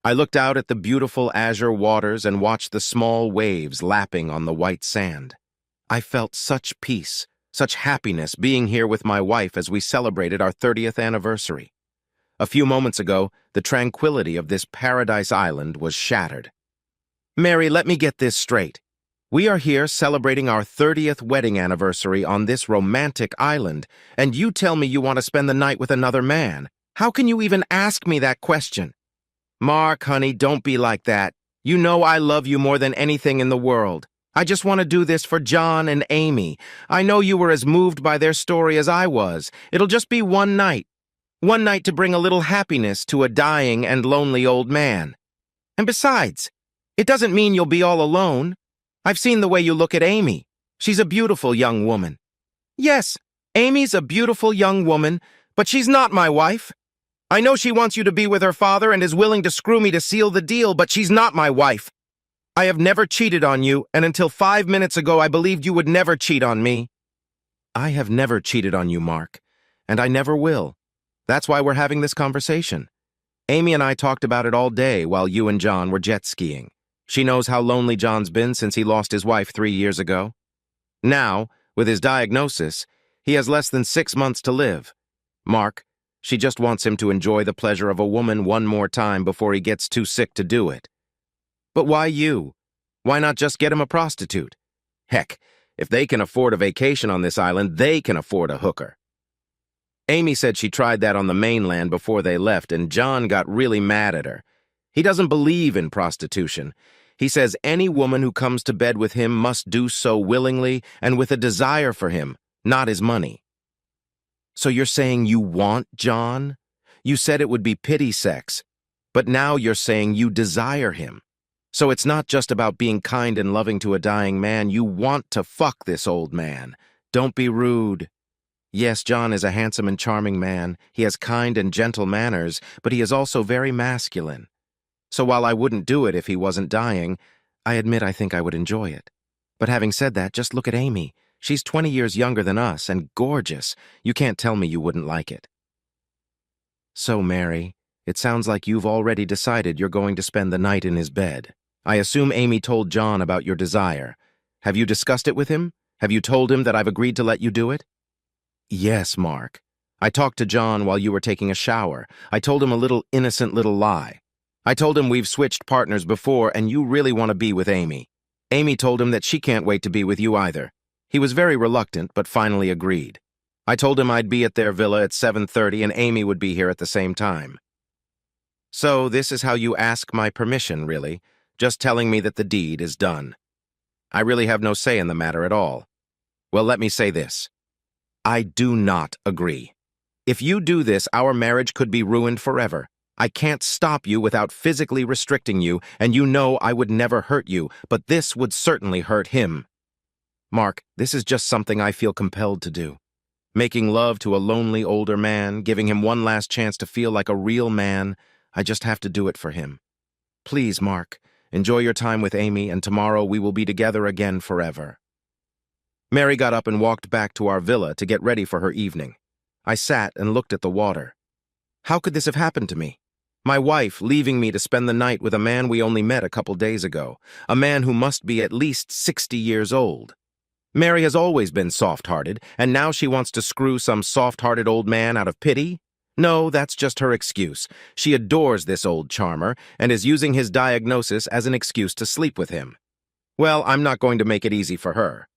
I looked out at the beautiful azure waters and watched the small waves lapping on the white sand. I felt such peace, such happiness being here with my wife as we celebrated our 30th anniversary. A few moments ago, the tranquility of this paradise island was shattered. Mary, let me get this straight. We are here celebrating our 30th wedding anniversary on this romantic island, and you tell me you want to spend the night with another man. How can you even ask me that question? Mark, honey, don't be like that. You know I love you more than anything in the world. I just want to do this for John and Amy. I know you were as moved by their story as I was. It'll just be one night. One night to bring a little happiness to a dying and lonely old man. And besides, it doesn't mean you'll be all alone. I've seen the way you look at Amy. She's a beautiful young woman. Yes, Amy's a beautiful young woman, but she's not my wife. I know she wants you to be with her father and is willing to screw me to seal the deal, but she's not my wife. I have never cheated on you, and until 5 minutes ago I believed you would never cheat on me. I have never cheated on you, Mark, and I never will. That's why we're having this conversation. Amy and I talked about it all day while you and John were jet skiing. She knows how lonely John's been since he lost his wife 3 years ago. Now, with his diagnosis, he has less than 6 months to live. Mark, she just wants him to enjoy the pleasure of a woman one more time before he gets too sick to do it. But why you? Why not just get him a prostitute? Heck, if they can afford a vacation on this island, they can afford a hooker. Amy said she tried that on the mainland before they left, and John got really mad at her. He doesn't believe in prostitution. He says any woman who comes to bed with him must do so willingly and with a desire for him, not his money. So you're saying you want John? You said it would be pity sex, but now you're saying you desire him. So it's not just about being kind and loving to a dying man. You want to fuck this old man. Don't be rude. Yes, John is a handsome and charming man. He has kind and gentle manners, but he is also very masculine. So while I wouldn't do it if he wasn't dying, I admit I think I would enjoy it. But having said that, just look at Amy. She's 20 years younger than us and gorgeous. You can't tell me you wouldn't like it. So, Mary, it sounds like you've already decided you're going to spend the night in his bed. I assume Amy told John about your desire. Have you discussed it with him? Have you told him that I've agreed to let you do it? Yes, Mark. I talked to John while you were taking a shower. I told him a little innocent little lie. I told him we've switched partners before and you really want to be with Amy. Amy told him that she can't wait to be with you either. He was very reluctant, but finally agreed. I told him I'd be at their villa at 7:30 and Amy would be here at the same time. So this is how you ask my permission, really, just telling me that the deed is done. I really have no say in the matter at all. Well, let me say this. I do not agree. If you do this, our marriage could be ruined forever. I can't stop you without physically restricting you, and you know I would never hurt you, but this would certainly hurt him. Mark, this is just something I feel compelled to do. Making love to a lonely older man, giving him one last chance to feel like a real man, I just have to do it for him. Please, Mark, enjoy your time with Amy, and tomorrow we will be together again forever. Mary got up and walked back to our villa to get ready for her evening. I sat and looked at the water. How could this have happened to me? My wife leaving me to spend the night with a man we only met a couple days ago, a man who must be at least 60 years old. Mary has always been soft-hearted, and now she wants to screw some soft-hearted old man out of pity? No, that's just her excuse. She adores this old charmer and is using his diagnosis as an excuse to sleep with him. Well, I'm not going to make it easy for her.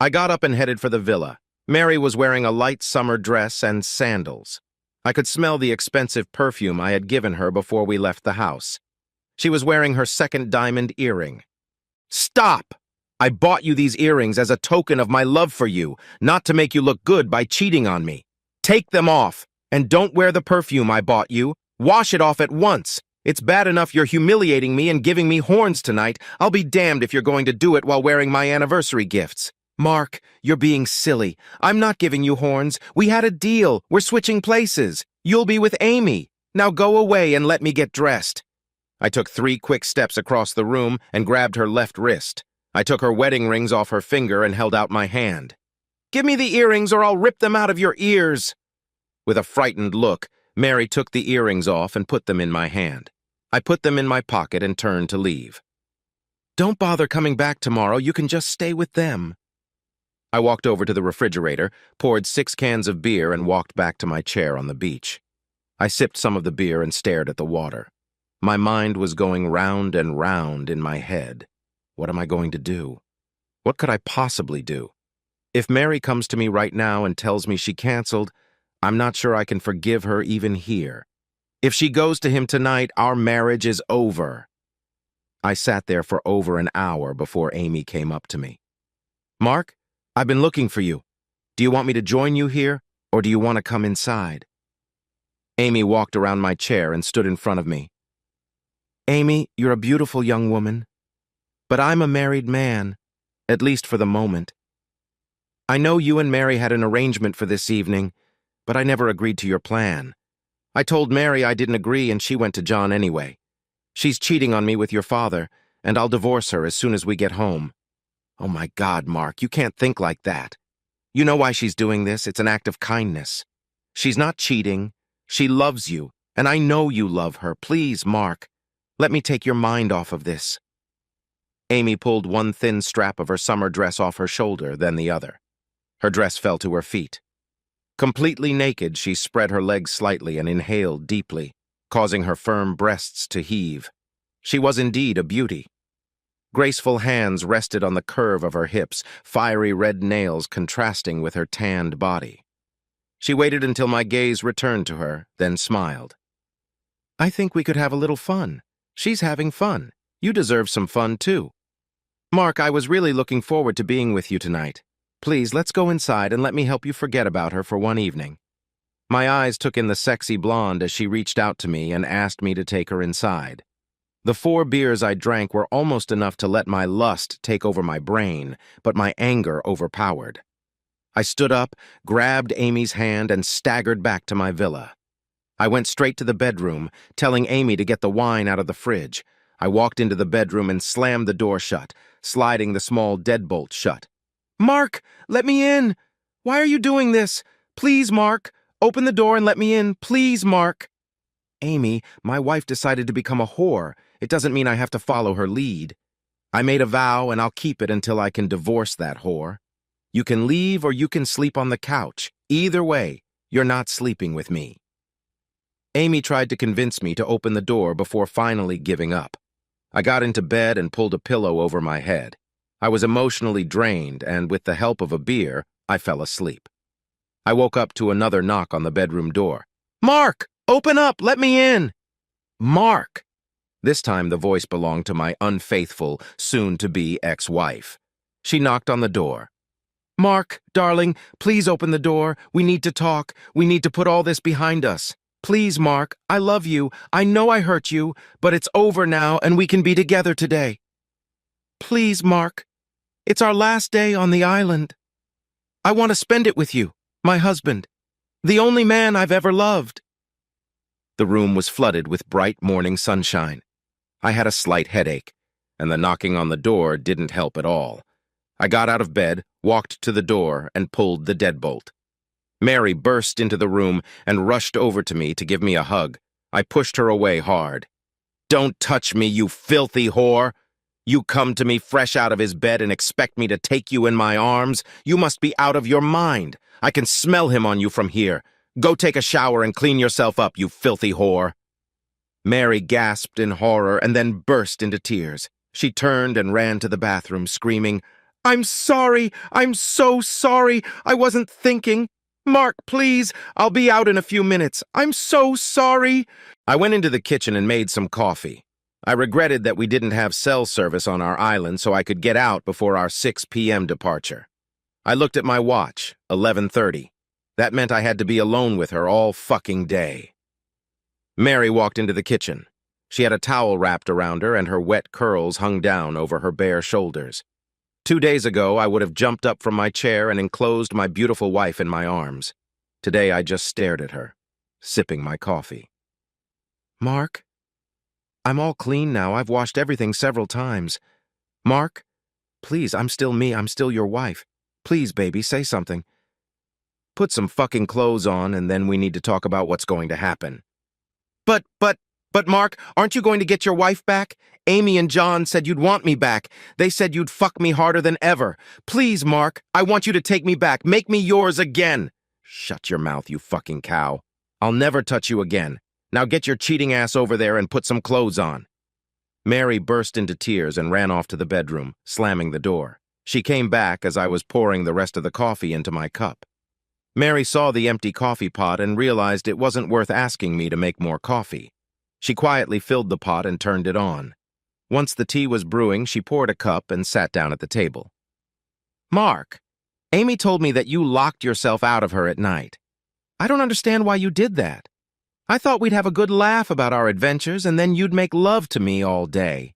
I got up and headed for the villa. Mary was wearing a light summer dress and sandals. I could smell the expensive perfume I had given her before we left the house. She was wearing her second diamond earring. Stop! I bought you these earrings as a token of my love for you, not to make you look good by cheating on me. Take them off, and don't wear the perfume I bought you. Wash it off at once. It's bad enough you're humiliating me and giving me horns tonight. I'll be damned if you're going to do it while wearing my anniversary gifts. Mark, you're being silly. I'm not giving you horns. We had a deal. We're switching places. You'll be with Amy. Now go away and let me get dressed. I took 3 quick steps across the room and grabbed her left wrist. I took her wedding rings off her finger and held out my hand. Give me the earrings or I'll rip them out of your ears. With a frightened look, Mary took the earrings off and put them in my hand. I put them in my pocket and turned to leave. Don't bother coming back tomorrow, you can just stay with them. I walked over to the refrigerator, poured 6 cans of beer, and walked back to my chair on the beach. I sipped some of the beer and stared at the water. My mind was going round and round in my head. What am I going to do? What could I possibly do? If Mary comes to me right now and tells me she canceled, I'm not sure I can forgive her even here. If she goes to him tonight, our marriage is over. I sat there for over an hour before Amy came up to me. Mark, I've been looking for you. Do you want me to join you here, or do you want to come inside? Amy walked around my chair and stood in front of me. Amy, you're a beautiful young woman. But I'm a married man, at least for the moment. I know you and Mary had an arrangement for this evening, but I never agreed to your plan. I told Mary I didn't agree and she went to John anyway. She's cheating on me with your father, and I'll divorce her as soon as we get home. Oh my God, Mark, you can't think like that. You know why she's doing this? It's an act of kindness. She's not cheating. She loves you, and I know you love her. Please, Mark, let me take your mind off of this. Amy pulled one thin strap of her summer dress off her shoulder, then the other. Her dress fell to her feet. Completely naked, she spread her legs slightly and inhaled deeply, causing her firm breasts to heave. She was indeed a beauty. Graceful hands rested on the curve of her hips, fiery red nails contrasting with her tanned body. She waited until my gaze returned to her, then smiled. I think we could have a little fun. She's having fun. You deserve some fun, too. Mark, I was really looking forward to being with you tonight. Please, let's go inside and let me help you forget about her for one evening. My eyes took in the sexy blonde as she reached out to me and asked me to take her inside. The 4 beers I drank were almost enough to let my lust take over my brain, but my anger overpowered. I stood up, grabbed Amy's hand, and staggered back to my villa. I went straight to the bedroom, telling Amy to get the wine out of the fridge. I walked into the bedroom and slammed the door shut, sliding the small deadbolt shut. Mark, let me in! Why are you doing this? Please, Mark, open the door and let me in. Please, Mark. Amy, my wife decided to become a whore. It doesn't mean I have to follow her lead. I made a vow and I'll keep it until I can divorce that whore. You can leave or you can sleep on the couch. Either way, you're not sleeping with me. Amy tried to convince me to open the door before finally giving up. I got into bed and pulled a pillow over my head. I was emotionally drained, and with the help of a beer, I fell asleep. I woke up to another knock on the bedroom door. Mark, open up, let me in. Mark. This time the voice belonged to my unfaithful, soon-to-be ex-wife. She knocked on the door. Mark, darling, please open the door. We need to talk. We need to put all this behind us. Please, Mark, I love you. I know I hurt you, but it's over now and we can be together today. Please, Mark. It's our last day on the island. I want to spend it with you, my husband, the only man I've ever loved. The room was flooded with bright morning sunshine. I had a slight headache, and the knocking on the door didn't help at all. I got out of bed, walked to the door, and pulled the deadbolt. Mary burst into the room and rushed over to me to give me a hug. I pushed her away hard. Don't touch me, you filthy whore! You come to me fresh out of his bed and expect me to take you in my arms? You must be out of your mind. I can smell him on you from here. Go take a shower and clean yourself up, you filthy whore. Mary gasped in horror and then burst into tears. She turned and ran to the bathroom, screaming, I'm sorry. I'm so sorry. I wasn't thinking. Mark, please. I'll be out in a few minutes. I'm so sorry. I went into the kitchen and made some coffee. I regretted that we didn't have cell service on our island so I could get out before our 6 p.m. departure. I looked at my watch, 11:30. That meant I had to be alone with her all fucking day. Mary walked into the kitchen. She had a towel wrapped around her and her wet curls hung down over her bare shoulders. 2 days ago, I would have jumped up from my chair and enclosed my beautiful wife in my arms. Today, I just stared at her, sipping my coffee. Mark? I'm all clean now. I've washed everything several times. Mark? Please, I'm still me. I'm still your wife. Please, baby, say something. Put some fucking clothes on, and then we need to talk about what's going to happen. But, But Mark, aren't you going to get your wife back? Amy and John said you'd want me back. They said you'd fuck me harder than ever. Please, Mark, I want you to take me back. Make me yours again. Shut your mouth, you fucking cow. I'll never touch you again. Now get your cheating ass over there and put some clothes on. Mary burst into tears and ran off to the bedroom, slamming the door. She came back as I was pouring the rest of the coffee into my cup. Mary saw the empty coffee pot and realized it wasn't worth asking me to make more coffee. She quietly filled the pot and turned it on. Once the tea was brewing, she poured a cup and sat down at the table. Mark, Amy told me that you locked yourself out of her at night. I don't understand why you did that. I thought we'd have a good laugh about our adventures and then you'd make love to me all day.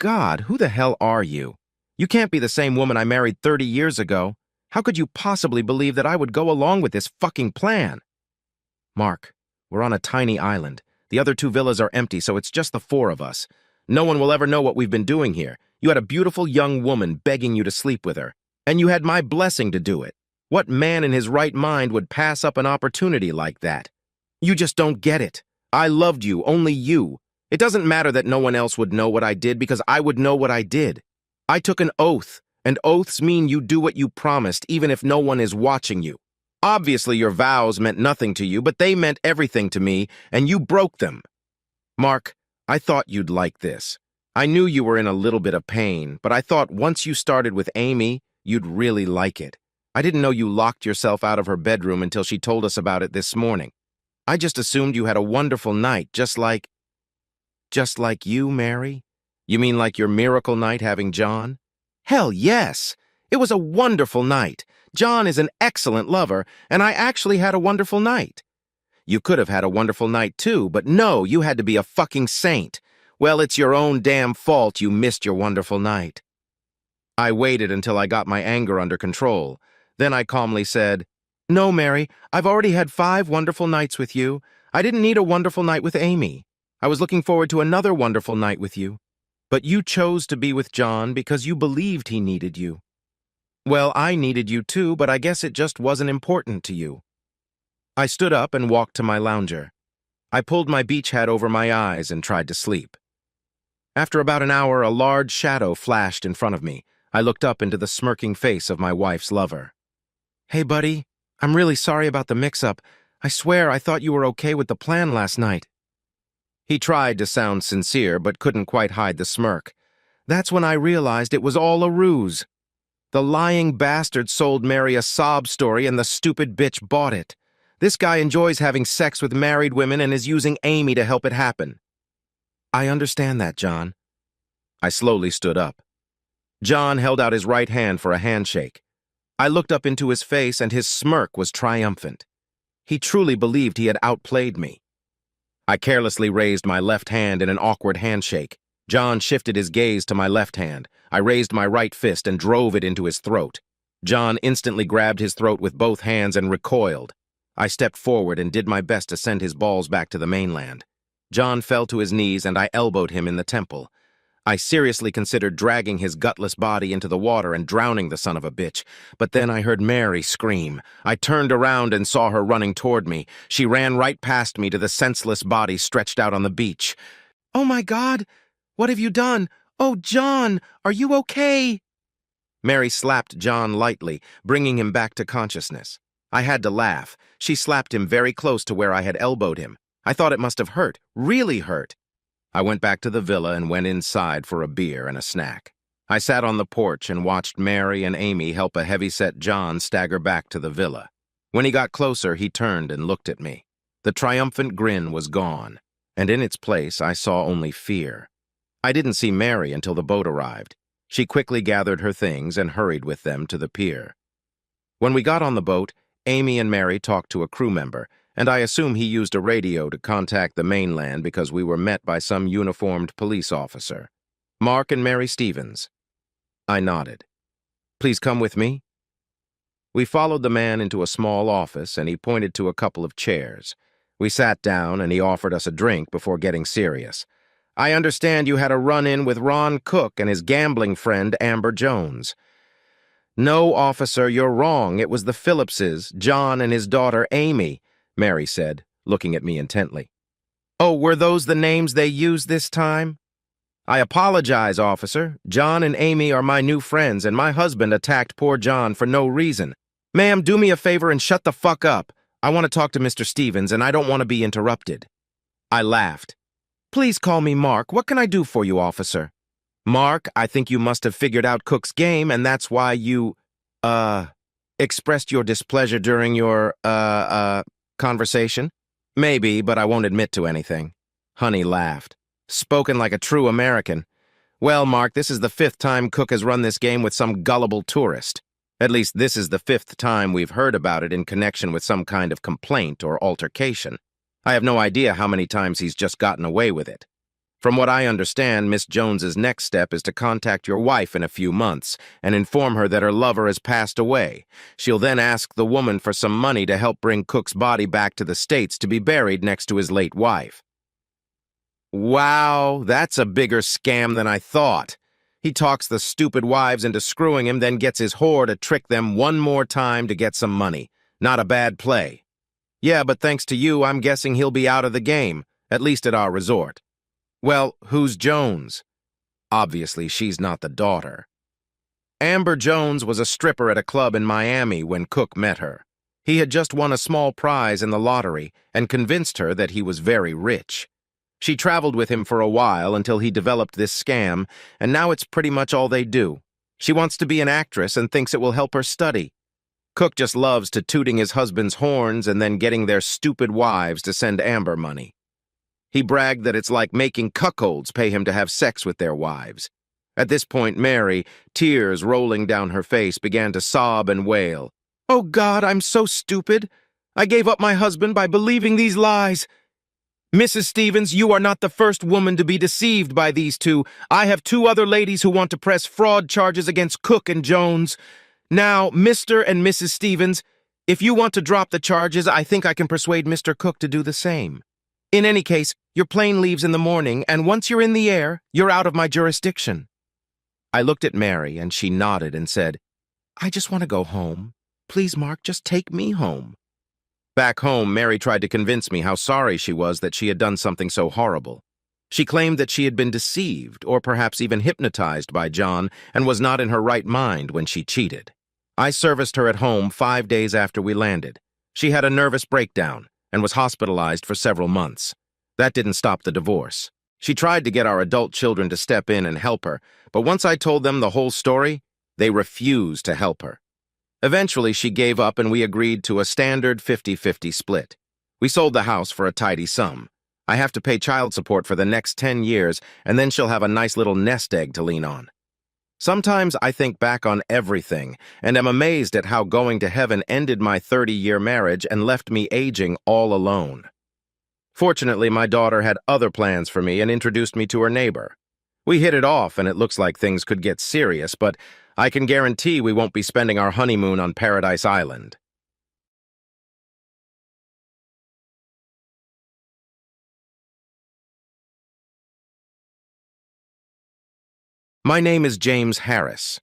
God, who the hell are you? You can't be the same woman I married 30 years ago. How could you possibly believe that I would go along with this fucking plan? Mark, we're on a tiny island. The other 2 villas are empty, so it's just the 4 of us. No one will ever know what we've been doing here. You had a beautiful young woman begging you to sleep with her, and you had my blessing to do it. What man in his right mind would pass up an opportunity like that? You just don't get it. I loved you, only you. It doesn't matter that no one else would know what I did because I would know what I did. I took an oath, and oaths mean you do what you promised even if no one is watching you. Obviously, your vows meant nothing to you, but they meant everything to me, and you broke them. Mark, I thought you'd like this. I knew you were in a little bit of pain, but I thought once you started with Amy, you'd really like it. I didn't know you locked yourself out of her bedroom until she told us about it this morning. I just assumed you had a wonderful night, just like you, Mary? You mean like your miracle night having John? Hell yes! It was a wonderful night. John is an excellent lover, and I actually had a wonderful night. You could have had a wonderful night too, but no, you had to be a fucking saint. Well, it's your own damn fault you missed your wonderful night. I waited until I got my anger under control. Then I calmly said, No, Mary, I've already had 5 wonderful nights with you. I didn't need a wonderful night with Amy. I was looking forward to another wonderful night with you. But you chose to be with John because you believed he needed you. Well, I needed you too, but I guess it just wasn't important to you. I stood up and walked to my lounger. I pulled my beach hat over my eyes and tried to sleep. After about an hour, a large shadow flashed in front of me. I looked up into the smirking face of my wife's lover. Hey, buddy, I'm really sorry about the mix-up. I swear I thought you were okay with the plan last night. He tried to sound sincere, but couldn't quite hide the smirk. That's when I realized it was all a ruse. The lying bastard sold Mary a sob story and the stupid bitch bought it. This guy enjoys having sex with married women and is using Amy to help it happen. I understand that, John. I slowly stood up. John held out his right hand for a handshake. I looked up into his face and his smirk was triumphant. He truly believed he had outplayed me. I carelessly raised my left hand in an awkward handshake. John shifted his gaze to my left hand. I raised my right fist and drove it into his throat. John instantly grabbed his throat with both hands and recoiled. I stepped forward and did my best to send his balls back to the mainland. John fell to his knees and I elbowed him in the temple. I seriously considered dragging his gutless body into the water and drowning the son of a bitch, but then I heard Mary scream. I turned around and saw her running toward me. She ran right past me to the senseless body stretched out on the beach. Oh my God! What have you done? Oh, John, are you okay? Mary slapped John lightly, bringing him back to consciousness. I had to laugh. She slapped him very close to where I had elbowed him. I thought it must have hurt, really hurt. I went back to the villa and went inside for a beer and a snack. I sat on the porch and watched Mary and Amy help a heavy-set John stagger back to the villa. When he got closer, he turned and looked at me. The triumphant grin was gone, and in its place I saw only fear. I didn't see Mary until the boat arrived. She quickly gathered her things and hurried with them to the pier. When we got on the boat, Amy and Mary talked to a crew member, and I assume he used a radio to contact the mainland because we were met by some uniformed police officer. Mark and Mary Stevens. I nodded. Please come with me. We followed the man into a small office, and he pointed to a couple of chairs. We sat down, and he offered us a drink before getting serious. I understand you had a run-in with Ron Cook and his gambling friend Amber Jones. No, officer, you're wrong. It was the Phillipses, John and his daughter Amy, Mary said, looking at me intently. Oh, were those the names they used this time? I apologize, officer. John and Amy are my new friends, and my husband attacked poor John for no reason. Ma'am, do me a favor and shut the fuck up. I want to talk to Mr. Stevens, and I don't want to be interrupted. I laughed. Please call me Mark. What can I do for you, officer? Mark, I think you must have figured out Cook's game, and that's why you, expressed your displeasure during your, conversation? Maybe, but I won't admit to anything. Honey laughed. Spoken like a true American. Well, Mark, this is the 5th time Cook has run this game with some gullible tourist. At least this is the 5th time we've heard about it in connection with some kind of complaint or altercation. I have no idea how many times he's just gotten away with it. From what I understand, Miss Jones's next step is to contact your wife in a few months and inform her that her lover has passed away. She'll then ask the woman for some money to help bring Cook's body back to the States to be buried next to his late wife. Wow, that's a bigger scam than I thought. He talks the stupid wives into screwing him, then gets his whore to trick them one more time to get some money. Not a bad play. Yeah, but thanks to you, I'm guessing he'll be out of the game, at least at our resort. Well, who's Jones? Obviously, she's not the daughter. Amber Jones was a stripper at a club in Miami when Cook met her. He had just won a small prize in the lottery and convinced her that he was very rich. She traveled with him for a while until he developed this scam, and now it's pretty much all they do. She wants to be an actress and thinks it will help her study. Cook just loves to tooting his husband's horns and then getting their stupid wives to send Amber money. He bragged that it's like making cuckolds pay him to have sex with their wives. At this point, Mary, tears rolling down her face, began to sob and wail. Oh God, I'm so stupid. I gave up my husband by believing these lies. Mrs. Stevens, you are not the first woman to be deceived by these two. I have 2 other ladies who want to press fraud charges against Cook and Jones. Now, Mr. and Mrs. Stevens, if you want to drop the charges, I think I can persuade Mr. Cook to do the same. In any case, your plane leaves in the morning, and once you're in the air, you're out of my jurisdiction. I looked at Mary, and she nodded and said, I just want to go home. Please, Mark, just take me home. Back home, Mary tried to convince me how sorry she was that she had done something so horrible. She claimed that she had been deceived, or perhaps even hypnotized by John, and was not in her right mind when she cheated. I serviced her at home 5 days after we landed. She had a nervous breakdown and was hospitalized for several months. That didn't stop the divorce. She tried to get our adult children to step in and help her, but once I told them the whole story, they refused to help her. Eventually, she gave up and we agreed to a standard 50-50 split. We sold the house for a tidy sum. I have to pay child support for the next 10 years, and then she'll have a nice little nest egg to lean on. Sometimes I think back on everything and am amazed at how going to heaven ended my 30-year marriage and left me aging all alone. Fortunately, my daughter had other plans for me and introduced me to her neighbor. We hit it off and it looks like things could get serious, but I can guarantee we won't be spending our honeymoon on Paradise Island. My name is James Harris.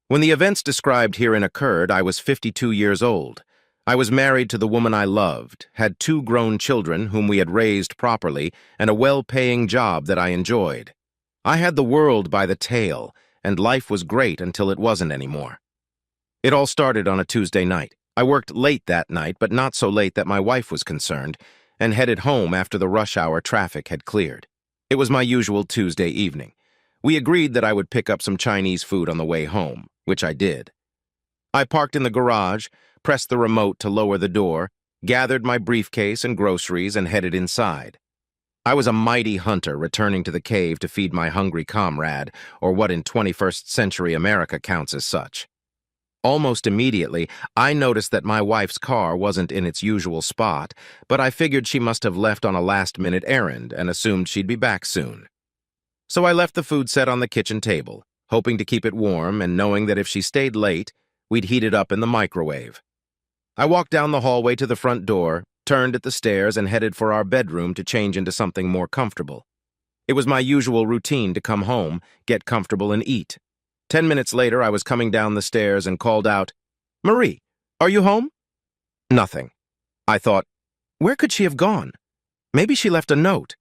When the events described herein occurred, I was 52 years old. I was married to the woman I loved, had 2 grown children whom we had raised properly, and a well-paying job that I enjoyed. I had the world by the tail, and life was great until it wasn't anymore. It all started on a Tuesday night. I worked late that night, but not so late that my wife was concerned, and headed home after the rush hour traffic had cleared. It was my usual Tuesday evening. We agreed that I would pick up some Chinese food on the way home, which I did. I parked in the garage, pressed the remote to lower the door, gathered my briefcase and groceries, and headed inside. I was a mighty hunter returning to the cave to feed my hungry comrade, or what in 21st century America counts as such. Almost immediately, I noticed that my wife's car wasn't in its usual spot, but I figured she must have left on a last-minute errand and assumed she'd be back soon. So I left the food set on the kitchen table, hoping to keep it warm and knowing that if she stayed late, we'd heat it up in the microwave. I walked down the hallway to the front door, turned at the stairs, and headed for our bedroom to change into something more comfortable. It was my usual routine to come home, get comfortable, and eat. 10 minutes later, I was coming down the stairs and called out, "Marie, are you home?" Nothing. I thought, where could she have gone? Maybe she left a note.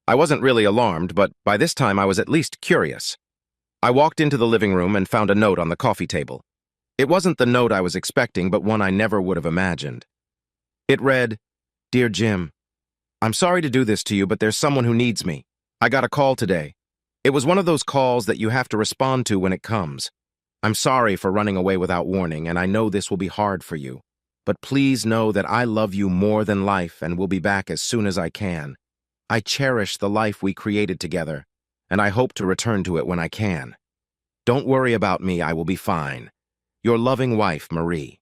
I wasn't really alarmed, but by this time I was at least curious. I walked into the living room and found a note on the coffee table. It wasn't the note I was expecting, but one I never would have imagined. It read, "Dear Jim, I'm sorry to do this to you, but there's someone who needs me. I got a call today. It was one of those calls that you have to respond to when it comes. I'm sorry for running away without warning, and I know this will be hard for you. But please know that I love you more than life and will be back as soon as I can. I cherish the life we created together, and I hope to return to it when I can. Don't worry about me, I will be fine. Your loving wife, Marie."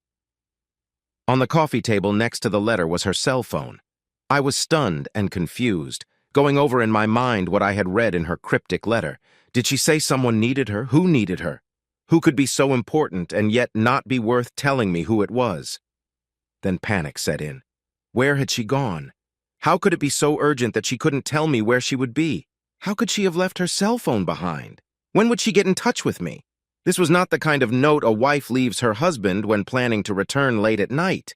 On the coffee table next to the letter was her cell phone. I was stunned and confused, going over in my mind what I had read in her cryptic letter. Did she say someone needed her? Who needed her? Who could be so important and yet not be worth telling me who it was? Then panic set in. Where had she gone? How could it be so urgent that she couldn't tell me where she would be? How could she have left her cell phone behind? When would she get in touch with me? This was not the kind of note a wife leaves her husband when planning to return late at night.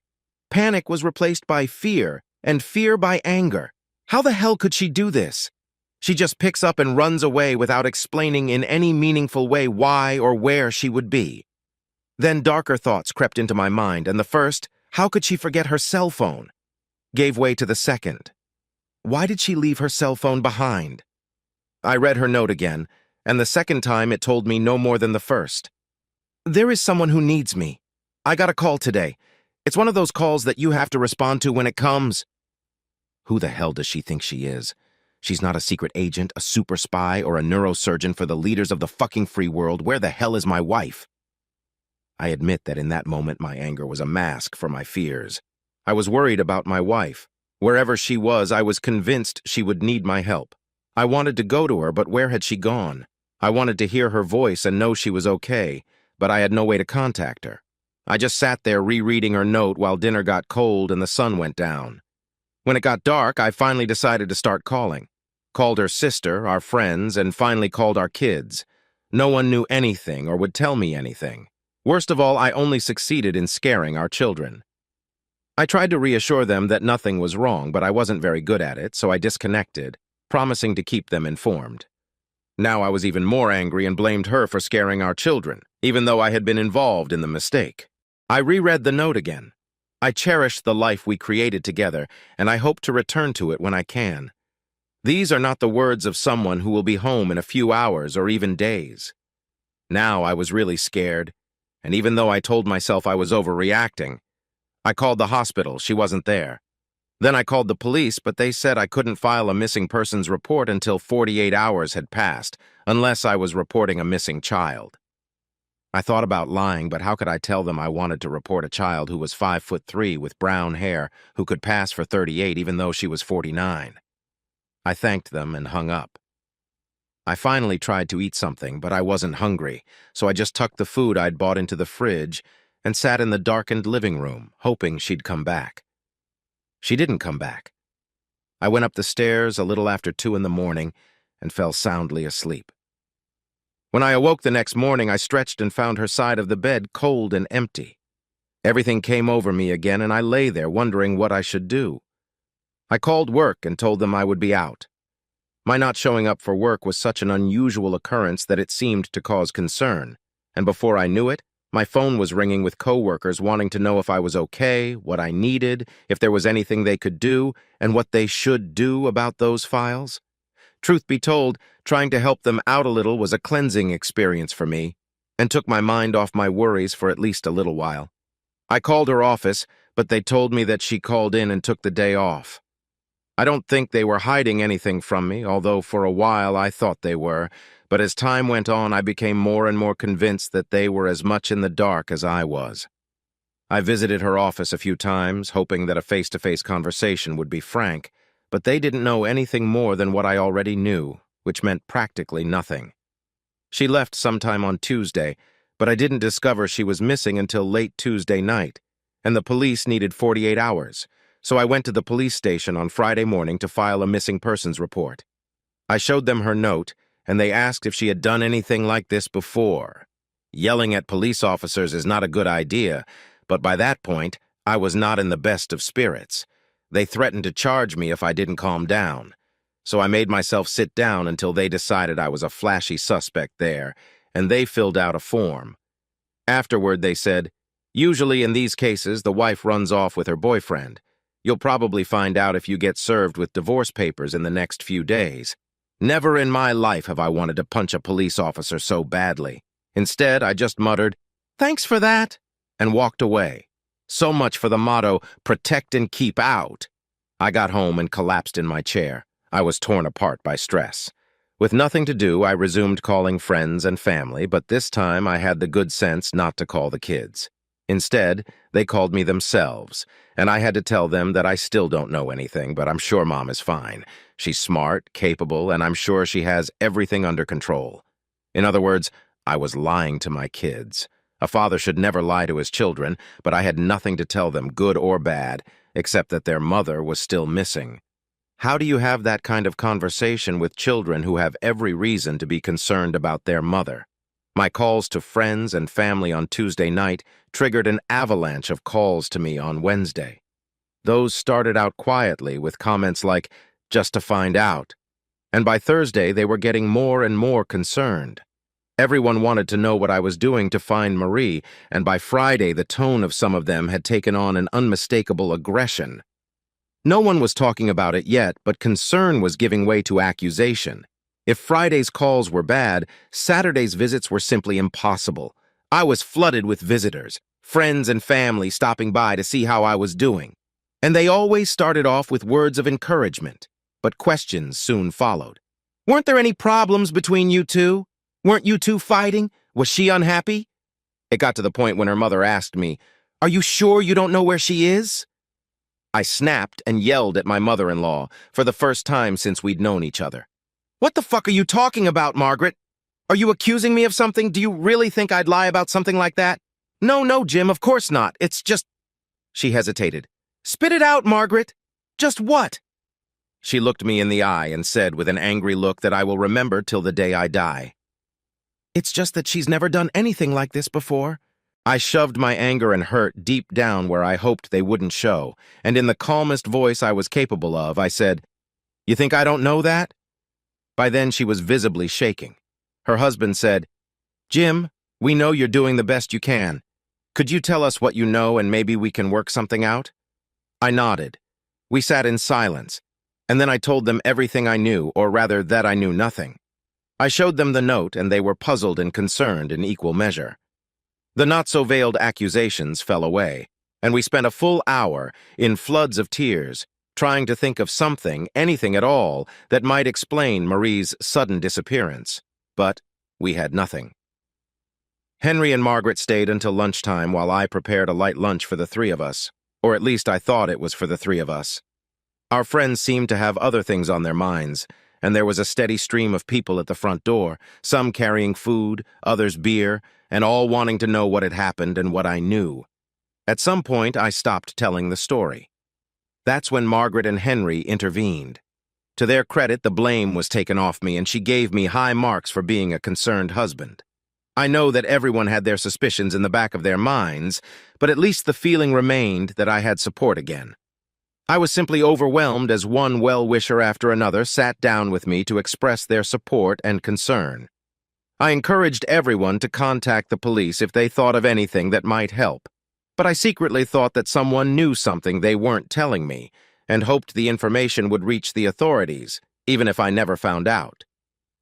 Panic was replaced by fear, and fear by anger. How the hell could she do this? She just picks up and runs away without explaining in any meaningful way why or where she would be. Then darker thoughts crept into my mind, and the first, how could she forget her cell phone, gave way to the second. Why did she leave her cell phone behind? I read her note again, and the second time it told me no more than the first. There is someone who needs me. I got a call today. It's one of those calls that you have to respond to when it comes. Who the hell does she think she is? She's not a secret agent, a super spy, or a neurosurgeon for the leaders of the fucking free world. Where the hell is my wife? I admit that in that moment my anger was a mask for my fears. I was worried about my wife. Wherever she was, I was convinced she would need my help. I wanted to go to her, but where had she gone? I wanted to hear her voice and know she was okay, but I had no way to contact her. I just sat there rereading her note while dinner got cold and the sun went down. When it got dark, I finally decided to start calling. Called her sister, our friends, and finally called our kids. No one knew anything or would tell me anything. Worst of all, I only succeeded in scaring our children. I tried to reassure them that nothing was wrong, but I wasn't very good at it, so I disconnected, promising to keep them informed. Now I was even more angry and blamed her for scaring our children, even though I had been involved in the mistake. I reread the note again. I cherish the life we created together, and I hope to return to it when I can. These are not the words of someone who will be home in a few hours or even days. Now I was really scared, and even though I told myself I was overreacting, I called the hospital. She wasn't there. Then I called the police, but they said I couldn't file a missing persons report until 48 hours had passed, unless I was reporting a missing child. I thought about lying, but how could I tell them I wanted to report a child who was 5'3" with brown hair, who could pass for 38 even though she was 49? I thanked them and hung up. I finally tried to eat something, but I wasn't hungry, so I just tucked the food I'd bought into the fridge and sat in the darkened living room, hoping she'd come back. She didn't come back. I went up the stairs a little after 2 in the morning and fell soundly asleep. When I awoke the next morning, I stretched and found her side of the bed cold and empty. Everything came over me again, and I lay there wondering what I should do. I called work and told them I would be out. My not showing up for work was such an unusual occurrence that it seemed to cause concern, and before I knew it, my phone was ringing with coworkers wanting to know if I was okay, what I needed, if there was anything they could do, and what they should do about those files. Truth be told, trying to help them out a little was a cleansing experience for me, and took my mind off my worries for at least a little while. I called her office, but they told me that she called in and took the day off. I don't think they were hiding anything from me, although for a while I thought they were, but as time went on, I became more and more convinced that they were as much in the dark as I was. I visited her office a few times, hoping that a face-to-face conversation would be frank, but they didn't know anything more than what I already knew, which meant practically nothing. She left sometime on Tuesday, but I didn't discover she was missing until late Tuesday night, and the police needed 48 hours, so I went to the police station on Friday morning to file a missing persons report. I showed them her note, and they asked if she had done anything like this before. Yelling at police officers is not a good idea, but by that point, I was not in the best of spirits. They threatened to charge me if I didn't calm down. So I made myself sit down until they decided I was a flashy suspect there, and they filled out a form. Afterward, they said, "Usually in these cases, the wife runs off with her boyfriend. You'll probably find out if you get served with divorce papers in the next few days." Never in my life have I wanted to punch a police officer so badly. Instead, I just muttered, "Thanks for that," and walked away. So much for the motto, "Protect and keep out." I got home and collapsed in my chair. I was torn apart by stress. With nothing to do, I resumed calling friends and family, but this time I had the good sense not to call the kids. Instead, they called me themselves, and I had to tell them that I still don't know anything, but I'm sure Mom is fine. She's smart, capable, and I'm sure she has everything under control. In other words, I was lying to my kids. A father should never lie to his children, but I had nothing to tell them, good or bad, except that their mother was still missing. How do you have that kind of conversation with children who have every reason to be concerned about their mother? My calls to friends and family on Tuesday night triggered an avalanche of calls to me on Wednesday. Those started out quietly with comments like, "Just to find out." And by Thursday, they were getting more and more concerned. Everyone wanted to know what I was doing to find Marie, and by Friday, the tone of some of them had taken on an unmistakable aggression. No one was talking about it yet, but concern was giving way to accusation. If Friday's calls were bad, Saturday's visits were simply impossible. I was flooded with visitors, friends and family stopping by to see how I was doing. And they always started off with words of encouragement, but questions soon followed. "Weren't there any problems between you two? Weren't you two fighting? Was she unhappy?" It got to the point when her mother asked me, "Are you sure you don't know where she is?" I snapped and yelled at my mother-in-law for the first time since we'd known each other. "What the fuck are you talking about, Margaret? Are you accusing me of something? Do you really think I'd lie about something like that?" No, Jim, of course not. It's just..." She hesitated. "Spit it out, Margaret. Just what?" She looked me in the eye and said with an angry look that I will remember till the day I die, "It's just that she's never done anything like this before." I shoved my anger and hurt deep down where I hoped they wouldn't show, and in the calmest voice I was capable of, I said, "You think I don't know that?" By then she was visibly shaking. Her husband said, "Jim, we know you're doing the best you can. Could you tell us what you know and maybe we can work something out?" I nodded. We sat in silence, and then I told them everything I knew, or rather that I knew nothing. I showed them the note, and they were puzzled and concerned in equal measure. The not-so-veiled accusations fell away, and we spent a full hour in floods of tears trying to think of something, anything at all, that might explain Marie's sudden disappearance. But we had nothing. Henry and Margaret stayed until lunchtime while I prepared a light lunch for the three of us, or at least I thought it was for the three of us. Our friends seemed to have other things on their minds, and there was a steady stream of people at the front door, some carrying food, others beer, and all wanting to know what had happened and what I knew. At some point, I stopped telling the story. That's when Margaret and Henry intervened. To their credit, the blame was taken off me, and she gave me high marks for being a concerned husband. I know that everyone had their suspicions in the back of their minds, but at least the feeling remained that I had support again. I was simply overwhelmed as one well-wisher after another sat down with me to express their support and concern. I encouraged everyone to contact the police if they thought of anything that might help, but I secretly thought that someone knew something they weren't telling me, and hoped the information would reach the authorities, even if I never found out.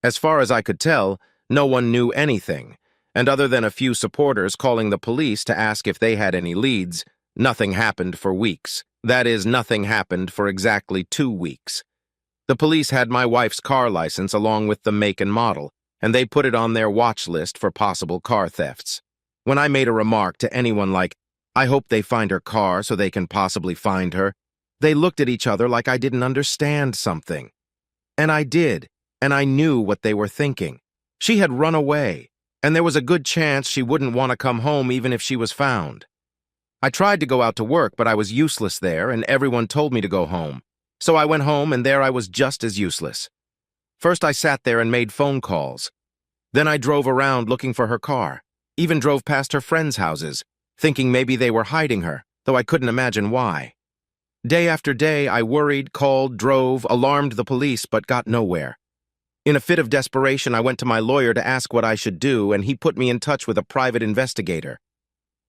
As far as I could tell, no one knew anything, and other than a few supporters calling the police to ask if they had any leads, nothing happened for weeks. That is, nothing happened for exactly 2 weeks. The police had my wife's car license along with the make and model, and they put it on their watch list for possible car thefts. When I made a remark to anyone like, "I hope they find her car so they can possibly find her," they looked at each other like I didn't understand something. And I did, and I knew what they were thinking. She had run away, and there was a good chance she wouldn't want to come home even if she was found. I tried to go out to work, but I was useless there, and everyone told me to go home. So I went home, and there I was just as useless. First I sat there and made phone calls. Then I drove around looking for her car, even drove past her friends' houses, thinking maybe they were hiding her, though I couldn't imagine why. Day after day, I worried, called, drove, alarmed the police, but got nowhere. In a fit of desperation, I went to my lawyer to ask what I should do, and he put me in touch with a private investigator.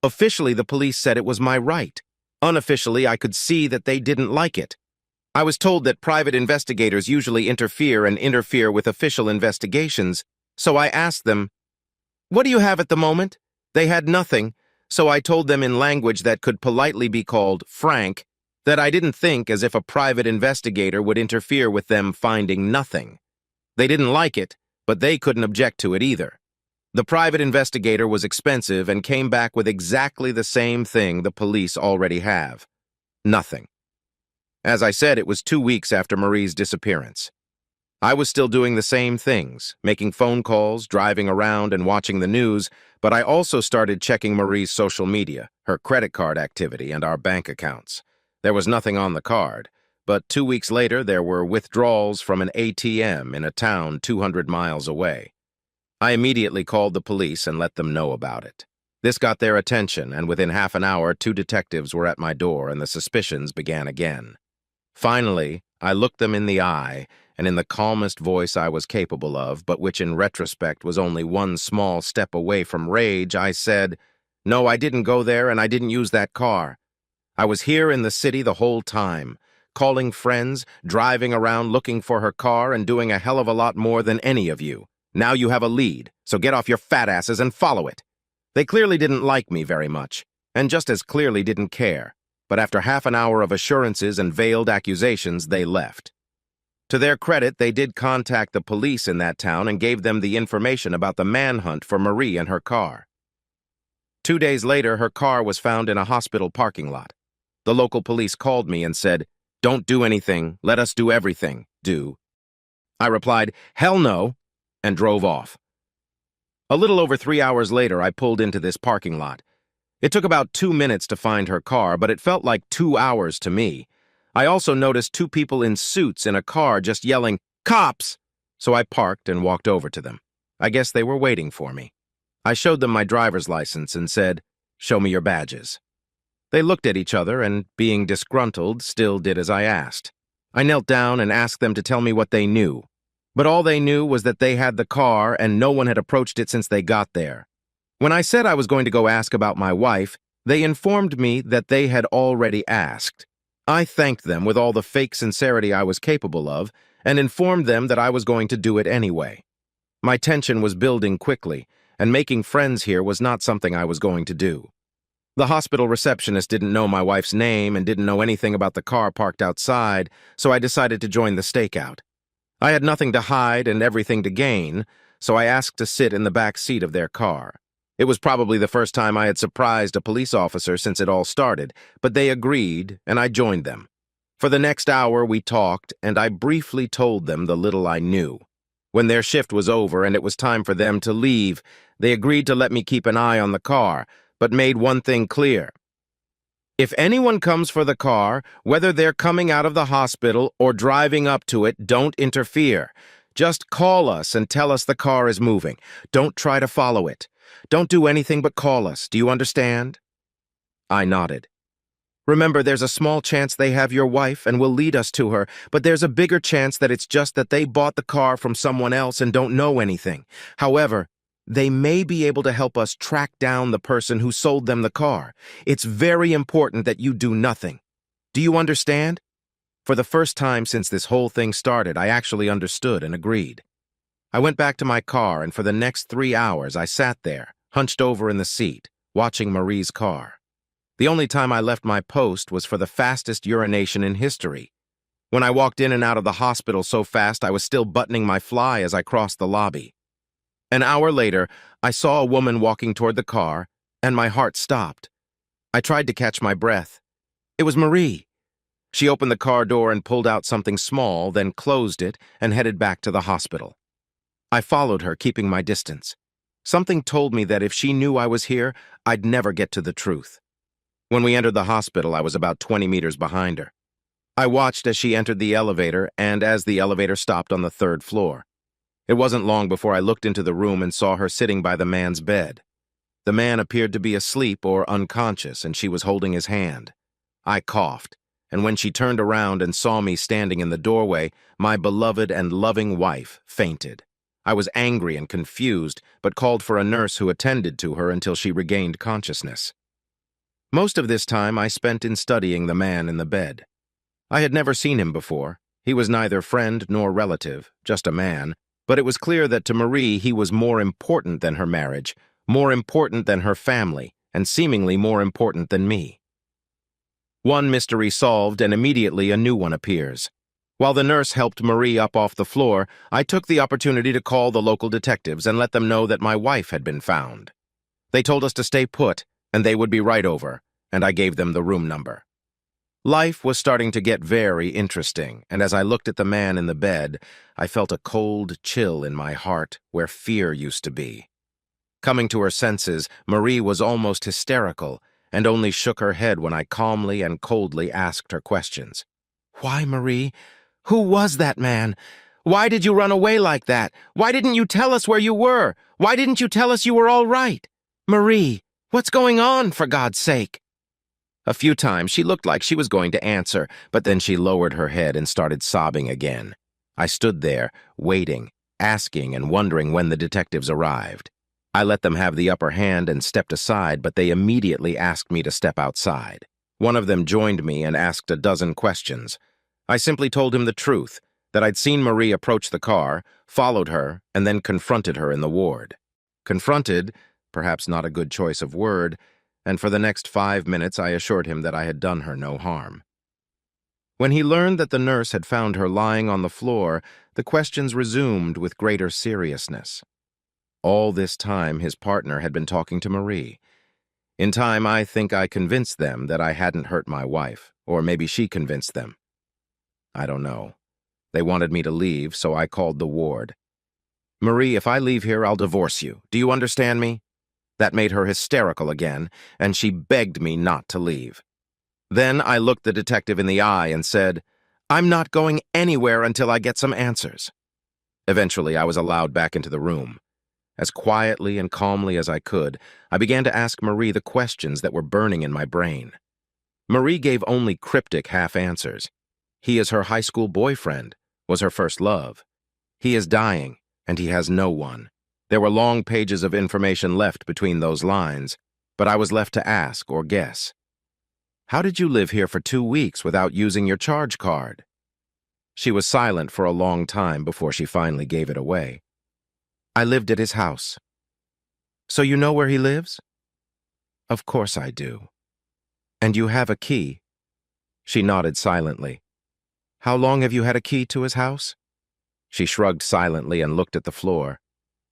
Officially, the police said it was my right. Unofficially, I could see that they didn't like it. I was told that private investigators usually interfere with official investigations, so I asked them, "What do you have at the moment?" They had nothing, so I told them in language that could politely be called frank that I didn't think as if a private investigator would interfere with them finding nothing. They didn't like it, but they couldn't object to it either. The private investigator was expensive and came back with exactly the same thing the police already have. Nothing. As I said, it was 2 weeks after Marie's disappearance. I was still doing the same things, making phone calls, driving around, and watching the news, but I also started checking Marie's social media, her credit card activity, and our bank accounts. There was nothing on the card, but 2 weeks later there were withdrawals from an ATM in a town 200 miles away. I immediately called the police and let them know about it. This got their attention, and within half an hour 2 detectives were at my door and the suspicions began again. Finally, I looked them in the eye, and in the calmest voice I was capable of, but which in retrospect was only one small step away from rage, I said, "No, I didn't go there and I didn't use that car. I was here in the city the whole time, calling friends, driving around looking for her car, and doing a hell of a lot more than any of you. Now you have a lead, so get off your fat asses and follow it." They clearly didn't like me very much, and just as clearly didn't care. But after half an hour of assurances and veiled accusations, they left. To their credit, they did contact the police in that town and gave them the information about the manhunt for Marie and her car. 2 days later, her car was found in a hospital parking lot. The local police called me and said, "Don't do anything, let us do everything, do." I replied, "Hell no," and drove off. A little over 3 hours later, I pulled into this parking lot. It took about 2 minutes to find her car, but it felt like 2 hours to me. I also noticed 2 people in suits in a car just yelling, "Cops!" So I parked and walked over to them. I guess they were waiting for me. I showed them my driver's license and said, "Show me your badges." They looked at each other and, being disgruntled, still did as I asked. I knelt down and asked them to tell me what they knew. But all they knew was that they had the car and no one had approached it since they got there. When I said I was going to go ask about my wife, they informed me that they had already asked. I thanked them with all the fake sincerity I was capable of and informed them that I was going to do it anyway. My tension was building quickly, and making friends here was not something I was going to do. The hospital receptionist didn't know my wife's name and didn't know anything about the car parked outside, so I decided to join the stakeout. I had nothing to hide and everything to gain, so I asked to sit in the back seat of their car. It was probably the first time I had surprised a police officer since it all started, but they agreed, and I joined them. For the next hour, we talked, and I briefly told them the little I knew. When their shift was over and it was time for them to leave, they agreed to let me keep an eye on the car, but made one thing clear. If anyone comes for the car, whether they're coming out of the hospital or driving up to it, don't interfere. Just call us and tell us the car is moving. Don't try to follow it. Don't do anything but call us. Do you understand? I nodded. Remember, there's a small chance they have your wife and will lead us to her, but there's a bigger chance that it's just that they bought the car from someone else and don't know anything. However, they may be able to help us track down the person who sold them the car. It's very important that you do nothing. Do you understand? For the first time since this whole thing started, I actually understood and agreed. I went back to my car, and for the next 3 hours I sat there, hunched over in the seat, watching Marie's car. The only time I left my post was for the fastest urination in history. When I walked in and out of the hospital so fast I was still buttoning my fly as I crossed the lobby. An hour later, I saw a woman walking toward the car, and my heart stopped. I tried to catch my breath. It was Marie. She opened the car door and pulled out something small, then closed it and headed back to the hospital. I followed her, keeping my distance. Something told me that if she knew I was here, I'd never get to the truth. When we entered the hospital, I was about 20 meters behind her. I watched as she entered the elevator and as the elevator stopped on the 3rd floor. It wasn't long before I looked into the room and saw her sitting by the man's bed. The man appeared to be asleep or unconscious, and she was holding his hand. I coughed, and when she turned around and saw me standing in the doorway, my beloved and loving wife fainted. I was angry and confused, but called for a nurse who attended to her until she regained consciousness. Most of this time I spent in studying the man in the bed. I had never seen him before. He was neither friend nor relative, just a man, but it was clear that to Marie he was more important than her marriage, more important than her family, and seemingly more important than me. One mystery solved, and immediately a new one appears. While the nurse helped Marie up off the floor, I took the opportunity to call the local detectives and let them know that my wife had been found. They told us to stay put, and they would be right over, and I gave them the room number. Life was starting to get very interesting, and as I looked at the man in the bed, I felt a cold chill in my heart where fear used to be. Coming to her senses, Marie was almost hysterical, and only shook her head when I calmly and coldly asked her questions. "Why, Marie? Who was that man? Why did you run away like that? Why didn't you tell us where you were? Why didn't you tell us you were all right? Marie, what's going on, for God's sake?" A few times she looked like she was going to answer, but then she lowered her head and started sobbing again. I stood there, waiting, asking and wondering when the detectives arrived. I let them have the upper hand and stepped aside, but they immediately asked me to step outside. One of them joined me and asked a dozen questions. I simply told him the truth, that I'd seen Marie approach the car, followed her, and then confronted her in the ward. Confronted, perhaps not a good choice of word, and for the next 5 minutes I assured him that I had done her no harm. When he learned that the nurse had found her lying on the floor, the questions resumed with greater seriousness. All this time his partner had been talking to Marie. In time, I think I convinced them that I hadn't hurt my wife, or maybe she convinced them. I don't know. They wanted me to leave, so I called the ward. "Marie, if I leave here, I'll divorce you. Do you understand me?" That made her hysterical again, and she begged me not to leave. Then I looked the detective in the eye and said, "I'm not going anywhere until I get some answers." Eventually, I was allowed back into the room. As quietly and calmly as I could, I began to ask Marie the questions that were burning in my brain. Marie gave only cryptic half-answers. He is her high school boyfriend, was her first love. He is dying, and he has no one. There were long pages of information left between those lines, but I was left to ask or guess. "How did you live here for 2 weeks without using your charge card?" She was silent for a long time before she finally gave it away. "I lived at his house." "So you know where he lives?" "Of course I do." "And you have a key?" She nodded silently. "How long have you had a key to his house?" She shrugged silently and looked at the floor.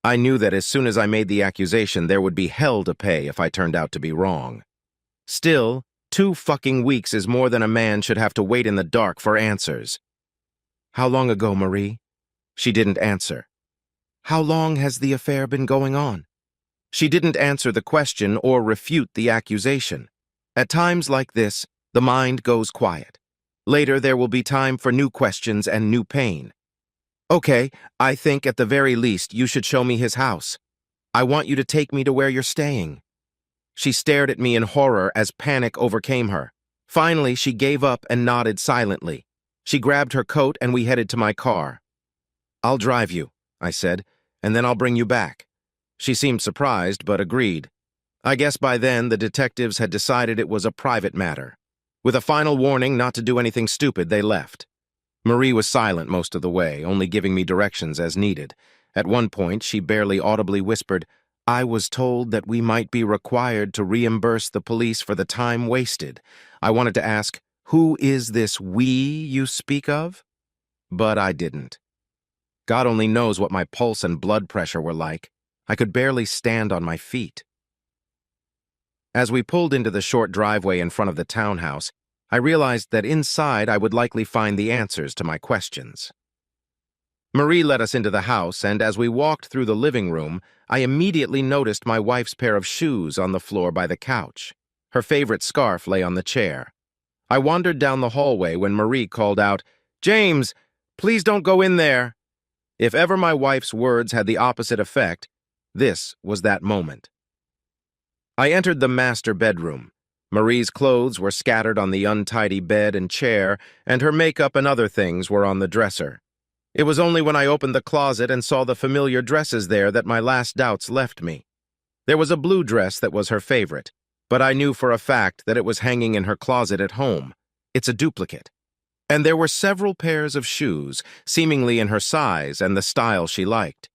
I knew that as soon as I made the accusation, there would be hell to pay if I turned out to be wrong. Still, 2 fucking weeks is more than a man should have to wait in the dark for answers. "How long ago, Marie?" She didn't answer. "How long has the affair been going on?" She didn't answer the question or refute the accusation. At times like this, the mind goes quiet. Later, there will be time for new questions and new pain. "Okay, I think at the very least you should show me his house. I want you to take me to where you're staying." She stared at me in horror as panic overcame her. Finally, she gave up and nodded silently. She grabbed her coat and we headed to my car. "I'll drive you," I said, "and then I'll bring you back." She seemed surprised, but agreed. I guess by then the detectives had decided it was a private matter. With a final warning not to do anything stupid, they left. Marie was silent most of the way, only giving me directions as needed. At one point, she barely audibly whispered, "I was told that we might be required to reimburse the police for the time wasted." I wanted to ask, "Who is this we you speak of?" But I didn't. God only knows what my pulse and blood pressure were like. I could barely stand on my feet. As we pulled into the short driveway in front of the townhouse, I realized that inside I would likely find the answers to my questions. Marie led us into the house, and as we walked through the living room, I immediately noticed my wife's pair of shoes on the floor by the couch. Her favorite scarf lay on the chair. I wandered down the hallway when Marie called out, "James, please don't go in there." If ever my wife's words had the opposite effect, this was that moment. I entered the master bedroom. Marie's clothes were scattered on the untidy bed and chair, and her makeup and other things were on the dresser. It was only when I opened the closet and saw the familiar dresses there that my last doubts left me. There was a blue dress that was her favorite, but I knew for a fact that it was hanging in her closet at home. It's a duplicate. And there were several pairs of shoes, seemingly in her size and the style she liked.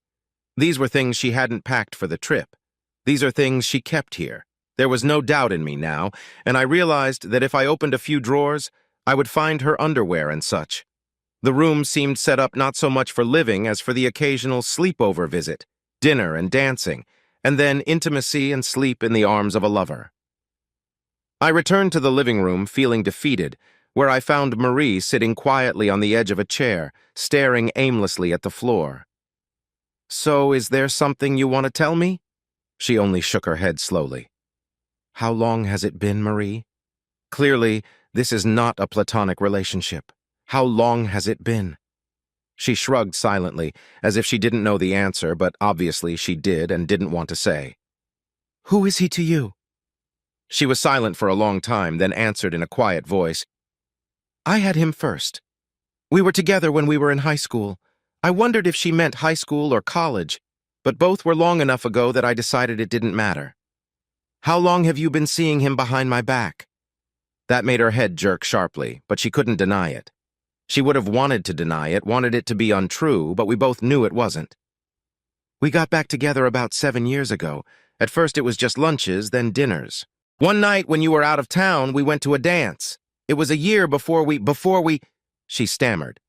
These were things she hadn't packed for the trip. These are things she kept here. There was no doubt in me now, and I realized that if I opened a few drawers, I would find her underwear and such. The room seemed set up not so much for living as for the occasional sleepover visit, dinner and dancing, and then intimacy and sleep in the arms of a lover. I returned to the living room feeling defeated, where I found Marie sitting quietly on the edge of a chair, staring aimlessly at the floor. "So, is there something you want to tell me?" She only shook her head slowly. "How long has it been, Marie? Clearly, this is not a platonic relationship. How long has it been?" She shrugged silently, as if she didn't know the answer, but obviously she did and didn't want to say. "Who is he to you?" She was silent for a long time, then answered in a quiet voice. "I had him first. We were together when we were in high school. I wondered if she meant high school or college, but both were long enough ago that I decided it didn't matter." "How long have you been seeing him behind my back?" That made her head jerk sharply, but she couldn't deny it. She would have wanted to deny it, wanted it to be untrue, but we both knew it wasn't. "We got back together about 7 years ago. At first it was just lunches, then dinners. One night when you were out of town, we went to a dance. It was a year before we, she stammered.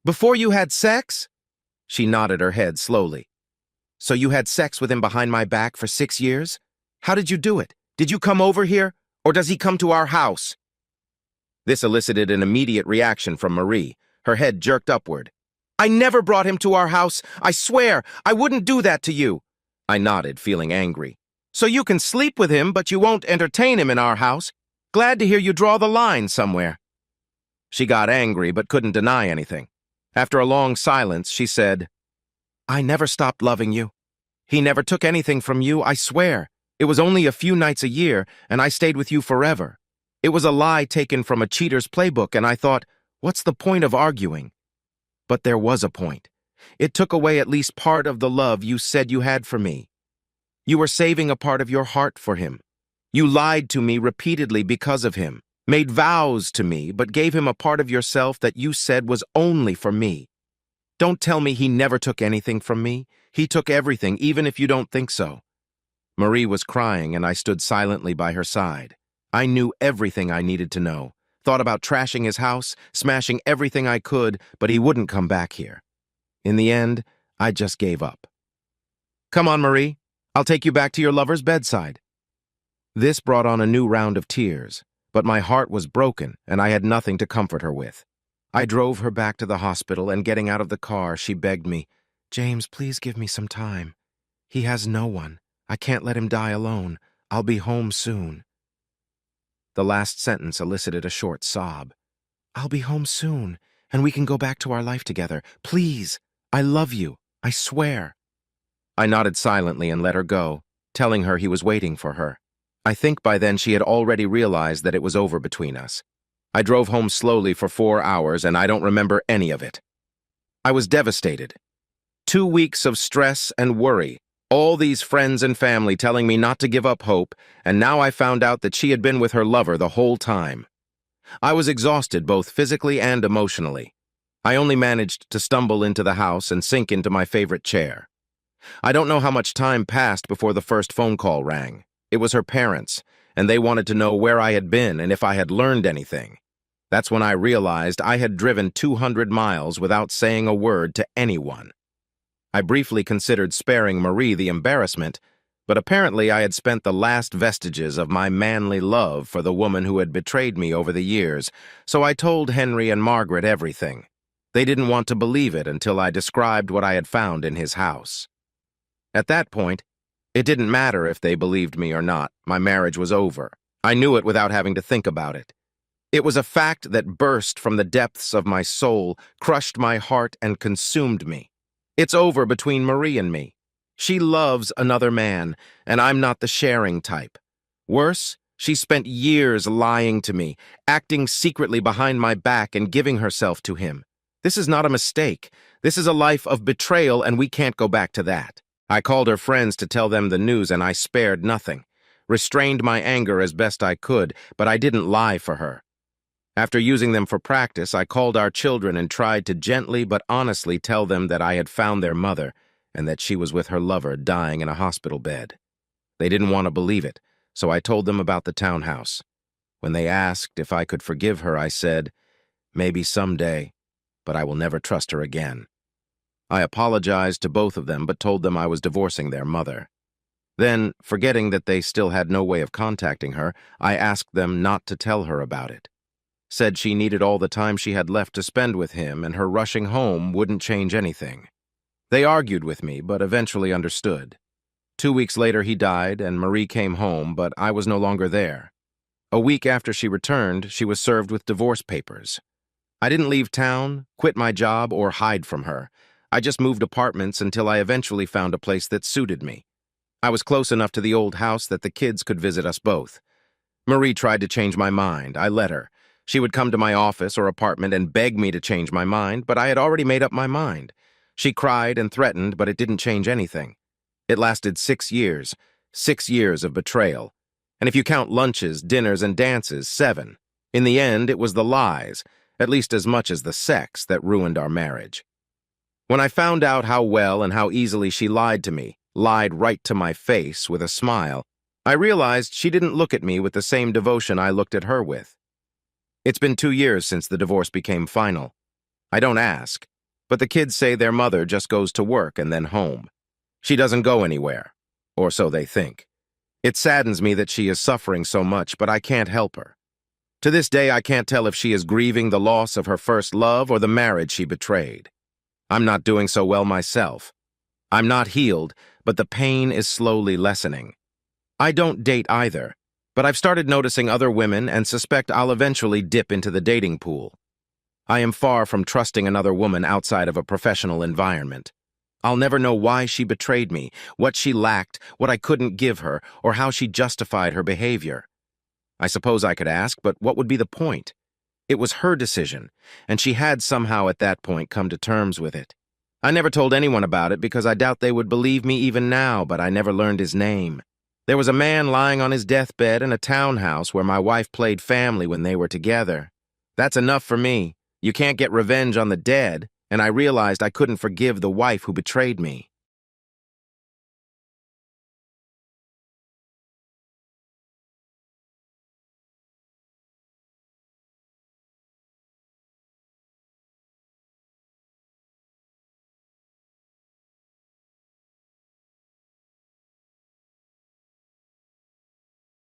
"Before you had sex?" She nodded her head slowly. "So you had sex with him behind my back for 6 years? How did you do it? Did you come over here? Or does he come to our house?" This elicited an immediate reaction from Marie. Her head jerked upward. "I never brought him to our house. I swear, I wouldn't do that to you." I nodded, feeling angry. "So you can sleep with him, but you won't entertain him in our house? Glad to hear you draw the line somewhere." She got angry, but couldn't deny anything. After a long silence, she said, "I never stopped loving you. He never took anything from you, I swear. It was only a few nights a year, and I stayed with you forever. It was a lie taken from a cheater's playbook, and I thought, what's the point of arguing? But there was a point. It took away at least part of the love you said you had for me. You were saving a part of your heart for him. You lied to me repeatedly because of him, made vows to me, but gave him a part of yourself that you said was only for me. Don't tell me he never took anything from me. He took everything, even if you don't think so." Marie was crying, and I stood silently by her side. I knew everything I needed to know. Thought about trashing his house, smashing everything I could, but he wouldn't come back here. In the end, I just gave up. "Come on, Marie. I'll take you back to your lover's bedside." This brought on a new round of tears, but my heart was broken, and I had nothing to comfort her with. I drove her back to the hospital, and getting out of the car, she begged me, "James, please give me some time. He has no one. I can't let him die alone. I'll be home soon." The last sentence elicited a short sob. "I'll be home soon, and we can go back to our life together. Please, I love you. I swear." I nodded silently and let her go, telling her he was waiting for her. I think by then she had already realized that it was over between us. I drove home slowly for 4 hours, and I don't remember any of it. I was devastated. 2 weeks of stress and worry, all these friends and family telling me not to give up hope, and now I found out that she had been with her lover the whole time. I was exhausted both physically and emotionally. I only managed to stumble into the house and sink into my favorite chair. I don't know how much time passed before the first phone call rang. It was her parents, and they wanted to know where I had been and if I had learned anything. That's when I realized I had driven 200 miles without saying a word to anyone. I briefly considered sparing Marie the embarrassment, but apparently I had spent the last vestiges of my manly love for the woman who had betrayed me over the years, so I told Henry and Margaret everything. They didn't want to believe it until I described what I had found in his house. At that point, it didn't matter if they believed me or not. My marriage was over. I knew it without having to think about it. It was a fact that burst from the depths of my soul, crushed my heart, and consumed me. It's over between Marie and me. She loves another man, and I'm not the sharing type. Worse, She spent years lying to me, acting secretly behind my back and giving herself to him. This is not a mistake. This is a life of betrayal, and we can't go back to that. I called her friends to tell them the news, and I spared nothing. Restrained my anger as best I could, but I didn't lie for her. After using them for practice, I called our children and tried to gently but honestly tell them that I had found their mother and that she was with her lover dying in a hospital bed. They didn't want to believe it, so I told them about the townhouse. When they asked if I could forgive her, I said, "Maybe someday, but I will never trust her again." I apologized to both of them but told them I was divorcing their mother. Then, forgetting that they still had no way of contacting her, I asked them not to tell her about it. Said she needed all the time she had left to spend with him and her rushing home wouldn't change anything. They argued with me, but eventually understood. 2 weeks later he died and Marie came home, but I was no longer there. A week after she returned, she was served with divorce papers. I didn't leave town, quit my job, or hide from her. I just moved apartments until I eventually found a place that suited me. I was close enough to the old house that the kids could visit us both. Marie tried to change my mind. I let her. She would come to my office or apartment and beg me to change my mind, but I had already made up my mind. She cried and threatened, but it didn't change anything. It lasted 6 years, 6 years of betrayal. And if you count lunches, dinners, and dances, 7. In the end, it was the lies, at least as much as the sex, that ruined our marriage. When I found out how well and how easily she lied to me, lied right to my face with a smile, I realized she didn't look at me with the same devotion I looked at her with. It's been 2 years since the divorce became final. I don't ask, but the kids say their mother just goes to work and then home. She doesn't go anywhere, or so they think. It saddens me that she is suffering so much, but I can't help her. To this day, I can't tell if she is grieving the loss of her first love or the marriage she betrayed. I'm not doing so well myself. I'm not healed, but the pain is slowly lessening. I don't date either, but I've started noticing other women and suspect I'll eventually dip into the dating pool. I am far from trusting another woman outside of a professional environment. I'll never know why she betrayed me, what she lacked, what I couldn't give her, or how she justified her behavior. I suppose I could ask, but what would be the point? It was her decision, and she had somehow at that point come to terms with it. I never told anyone about it because I doubt they would believe me even now, but I never learned his name. There was a man lying on his deathbed in a townhouse where my wife played family when they were together. That's enough for me. You can't get revenge on the dead, and I realized I couldn't forgive the wife who betrayed me.